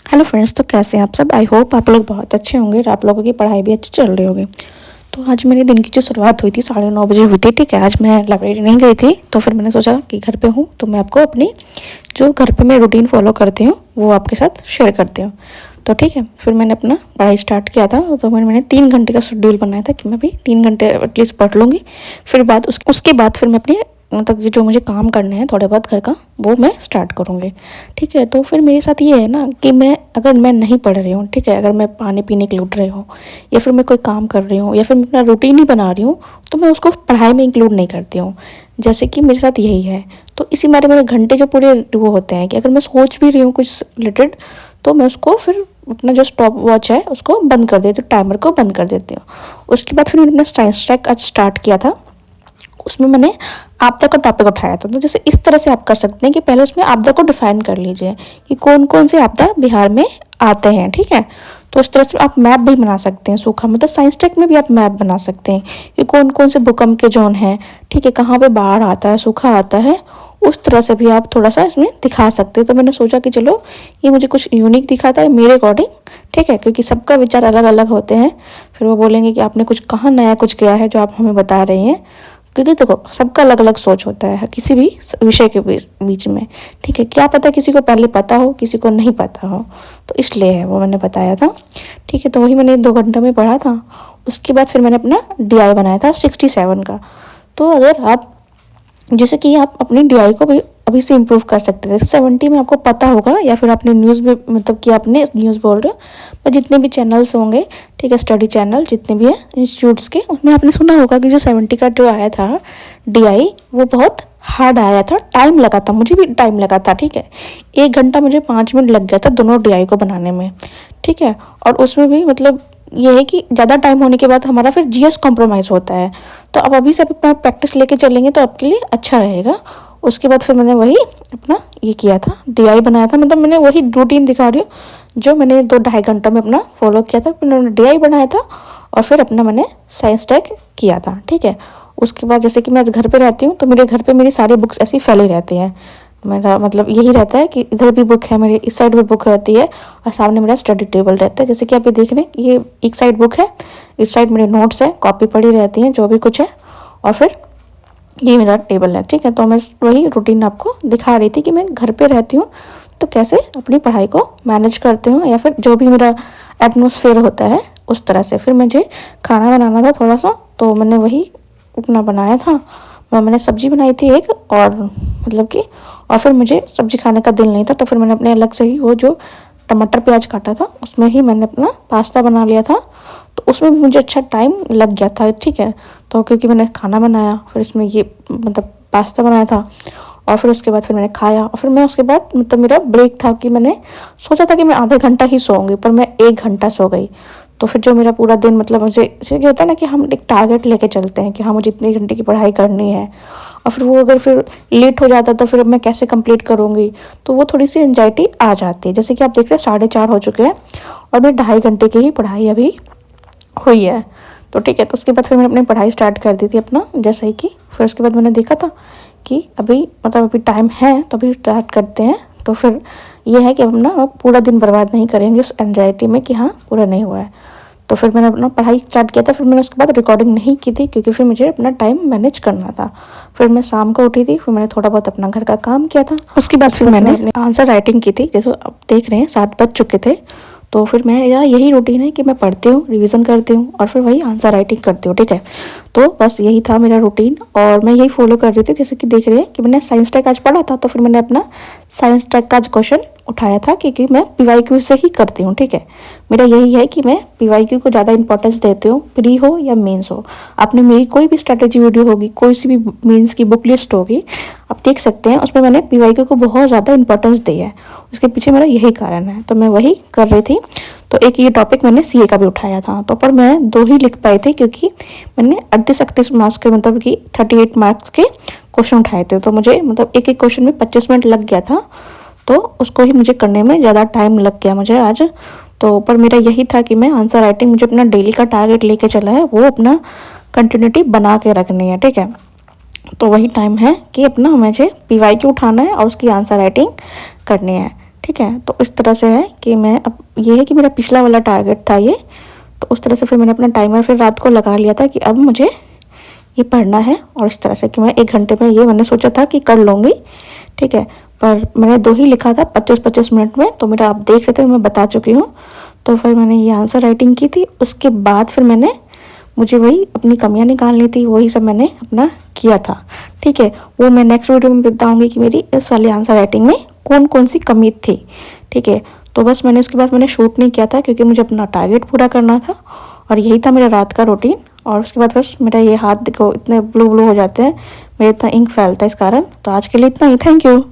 Hello friends, तो कैसे हैं आप सब। आई होप आप लोग बहुत अच्छे होंगे और आप लोगों की पढ़ाई भी अच्छी चल रही होगी। तो आज मेरे दिन की जो शुरुआत हुई थी 9:30 बजे हुई थी। ठीक है, आज मैं लाइब्रेरी नहीं गई थी, तो फिर मैंने सोचा कि घर पे हूँ तो मैं आपको अपनी जो घर पे मैं रूटीन फॉलो करती हूँ वो आपके साथ शेयर करती हूँ। तो ठीक है, फिर मैंने अपना पढ़ाई स्टार्ट किया था। तो मैंने 3 घंटे का शेड्यूल बनाया था कि मैं भी 3 घंटे एटलीस्ट पढ़ लूँगी। फिर उसके बाद फिर मैं अपनी मतलब जो मुझे काम करने हैं थोड़े बहुत घर का, वो मैं स्टार्ट करूँगी। ठीक है, तो फिर मेरे साथ ये है ना कि अगर मैं नहीं पढ़ रही हूँ, ठीक है, अगर मैं पानी पीने के लिए उठ रही हूँ या फिर मैं कोई काम कर रही हूँ या फिर मैं अपना रूटीन ही बना रही हूँ, तो मैं उसको पढ़ाई में इंक्लूड नहीं करती हूँ। जैसे कि मेरे साथ यही है। तो इसी मारे मेरे घंटे जो पूरे वो होते हैं कि अगर मैं सोच भी रही हूँ कुछ रिलेटेड, तो मैं उसको फिर अपना जो स्टॉप वॉच है उसको बंद कर देती हूँ, टाइमर को बंद कर देती हूँ। उसके बाद फिर मैंने अपना साइंस ट्रैक आज स्टार्ट किया था। उसमें मैंने आपदा का टॉपिक उठाया था। तो जैसे इस तरह से आप कर सकते हैं कि पहले उसमें आपदा को डिफाइन कर लीजिए कि कौन कौन से आपदा बिहार में आते हैं। ठीक है, तो इस तरह से आप मैप भी बना सकते हैं। सूखा मतलब साइंस टेक में भी आप मैप बना सकते हैं कि कौन कौन से भूकंप के जोन हैं। ठीक है, कहाँ पे बाढ़ आता है, सूखा आता है, उस तरह से भी आप थोड़ा सा इसमें दिखा सकते हैं। तो मैंने सोचा कि चलो ये मुझे कुछ यूनिक दिखा था मेरे अकॉर्डिंग। ठीक है, क्योंकि सबका विचार अलग अलग होते हैं। फिर वो बोलेंगे कि आपने कुछ कहाँ नया कुछ किया है जो आप हमें बता रही हैं, क्योंकि देखो सबका अलग अलग सोच होता है किसी भी विषय के बीच में। ठीक है, क्या पता किसी को पहले पता हो, किसी को नहीं पता हो, तो इसलिए है वो मैंने बताया था। ठीक है, तो वही मैंने 2 घंटे में पढ़ा था। उसके बाद फिर मैंने अपना DI बनाया था 67 का। तो अगर आप जैसे कि आप अपनी DI को भी अभी से इम्प्रूव कर सकते थे। 70 में आपको पता होगा, या फिर आपने न्यूज़ भी मतलब कि आपने न्यूज़ बोल रहे हो, पर जितने भी चैनल्स होंगे, ठीक है, स्टडी चैनल जितने भी हैं इंस्टीट्यूट्स के, उसमें आपने सुना होगा कि जो 70 का जो आया था DI, वो बहुत हार्ड आया था, टाइम लगा था, मुझे भी टाइम लगा था। ठीक है, 1 घंटा मुझे 5 मिनट लग गया था दोनों DI को बनाने में। ठीक है, और उसमें भी मतलब ये है कि ज़्यादा टाइम होने के बाद हमारा फिर GS कॉम्प्रोमाइज़ होता है। तो अब अभी से अपना प्रैक्टिस लेके चलेंगे तो आपके लिए अच्छा रहेगा। उसके बाद फिर मैंने वही अपना ये किया था, DI बनाया था। मतलब मैंने वही रूटीन दिखा रही हूँ जो मैंने 2-2.5 घंटा में अपना फॉलो किया था। फिर मैंने DI बनाया था और फिर अपना मैंने साइंस टैग किया था। ठीक है, उसके बाद जैसे कि मैं घर पे रहती हूँ तो मेरे घर पे मेरी सारी बुक्स ऐसी फैली रहती हैं। मेरा मतलब यही रहता है कि इधर भी बुक है मेरे, इस साइड भी बुक रहती है, और सामने मेरा स्टडी टेबल रहता है। जैसे कि आप ये देख रहे हैं, ये एक साइड बुक है, इस साइड मेरे नोट्स है, कॉपी पड़ी रहती हैं जो भी कुछ है, और फिर ये मेरा टेबल है। ठीक है, तो मैं वही रूटीन आपको दिखा रही थी कि मैं घर पे रहती हूँ तो कैसे अपनी पढ़ाई को मैनेज करती हूँ, या फिर जो भी मेरा एटमोसफेयर होता है उस तरह से। फिर मुझे खाना बनाना था थोड़ा सा, तो मैंने वही अपना बनाया था। मैंने सब्जी बनाई थी एक, और मतलब कि और फिर मुझे सब्जी खाने का दिल नहीं था, तो फिर मैंने अपने अलग से ही वो जो टमाटर प्याज काटा था उसमें ही मैंने अपना पास्ता बना लिया था। तो उसमें भी मुझे अच्छा टाइम लग गया था। ठीक है, तो क्योंकि मैंने खाना बनाया, फिर इसमें ये मतलब पास्ता बनाया था, और फिर उसके बाद फिर मैंने खाया, और फिर मैं उसके बाद मतलब मेरा ब्रेक था कि मैंने सोचा था कि मैं आधे घंटा ही सोऊंगी, पर मैं 1 घंटा सो गई। तो फिर जो मेरा पूरा दिन मतलब मुझे जैसे क्या होता है ना कि हम एक टारगेट लेके चलते हैं कि हाँ मुझे इतने घंटे की पढ़ाई करनी है, और फिर वो अगर फिर लेट हो जाता तो फिर मैं कैसे कंप्लीट करूँगी, तो वो थोड़ी सी एंजाइटी आ जाती है। जैसे कि आप देख रहे हैं 4:30 हो चुके हैं और मेरे 2.5 घंटे की ही पढ़ाई अभी हुई है। तो ठीक है, तो उसके बाद फिर मैंने अपनी पढ़ाई स्टार्ट कर दी थी अपना, जैसे ही कि फिर उसके बाद मैंने देखा था कि अभी मतलब अभी टाइम है तो अभी स्टार्ट करते हैं। तो फिर ये है कि अब ना पूरा दिन बर्बाद नहीं करेंगे उस एंजाइटी में कि हाँ पूरा नहीं हुआ है। तो फिर मैंने अपना पढ़ाई स्टार्ट किया था। फिर मैंने उसके बाद रिकॉर्डिंग नहीं की थी क्योंकि फिर मुझे अपना टाइम मैनेज करना था। फिर मैं शाम को उठी थी, फिर मैंने थोड़ा बहुत अपना घर का काम किया था। उसके बाद फिर मैंने अपनी आंसर राइटिंग की थी। जैसे आप देख रहे हैं 7 बज चुके थे, तो फिर मेरा यही रूटीन है कि मैं पढ़ती हूँ, रिवीजन करती हूँ और फिर वही आंसर राइटिंग करती हूँ। ठीक है, तो बस यही था मेरा रूटीन और मैं यही फॉलो कर रही थी। जैसे कि देख रहे हैं कि मैंने साइंस टेक आज पढ़ा था, तो फिर मैंने अपना साइंस टेक का आज क्वेश्चन उठाया था क्योंकि मैं PYQ से ही करती हूँ। ठीक है, मेरा यही है कि मैं PYQ को ज़्यादा इंपॉर्टेंस देती हूँ, प्री हो या मेंस हो। आपने मेरी कोई भी स्ट्रैटेजी वीडियो होगी, कोई सी भी मेंस की बुक लिस्ट होगी, आप देख सकते हैं, उसमें मैंने PYQ को बहुत ज़्यादा इंपॉर्टेंस दी है। उसके पीछे मेरा यही कारण है, तो मैं वही कर रही थी। तो एक ये टॉपिक मैंने CA का भी उठाया था, तो पर मैं 2 ही लिख पाई थी क्योंकि मैंने 38 मार्क्स के मतलब कि 38 मार्क्स के क्वेश्चन उठाए थे। तो मुझे मतलब एक एक क्वेश्चन में 25 मिनट लग गया था, तो उसको ही मुझे करने में ज़्यादा टाइम लग गया मुझे आज। तो पर मेरा यही था कि मैं आंसर राइटिंग, मुझे अपना डेली का टारगेट लेके चला है, वो अपना कंटिन्यूटी बना के रखनी है। ठीक है, तो वही टाइम है कि अपना मुझे PYQ उठाना है और उसकी आंसर राइटिंग करनी है। ठीक है। तो इस तरह से है कि मैं अब ये है कि मेरा पिछला वाला टारगेट था ये, तो उस तरह से फिर मैंने अपना टाइमर फिर रात को लगा लिया था कि अब मुझे ये पढ़ना है, और इस तरह से कि मैं 1 घंटे में ये मैंने सोचा था कि कर लूँगी, ठीक है। पर मैंने 2 ही लिखा था 25-25 मिनट में, तो मेरा आप देख रहे थे मैं बता चुकी हूँ। तो फिर मैंने ये आंसर राइटिंग की थी, उसके बाद फिर मैंने मुझे वही अपनी कमियां निकालनी थी, वही सब मैंने अपना किया था, ठीक है। वो मैं नेक्स्ट वीडियो में बताऊँगी कि मेरी इस वाली आंसर राइटिंग में कौन कौन सी कमी थी, ठीक है। तो बस मैंने उसके बाद मैंने शूट नहीं किया था क्योंकि मुझे अपना टारगेट पूरा करना था, और यही था मेरा रात का रूटीन। और उसके बाद बस मेरा ये हाथ देखो इतने ब्लू ब्लू हो जाते हैं, मेरे इतना इंक फैलता है इस कारण। तो आज के लिए इतना ही, थैंक यू।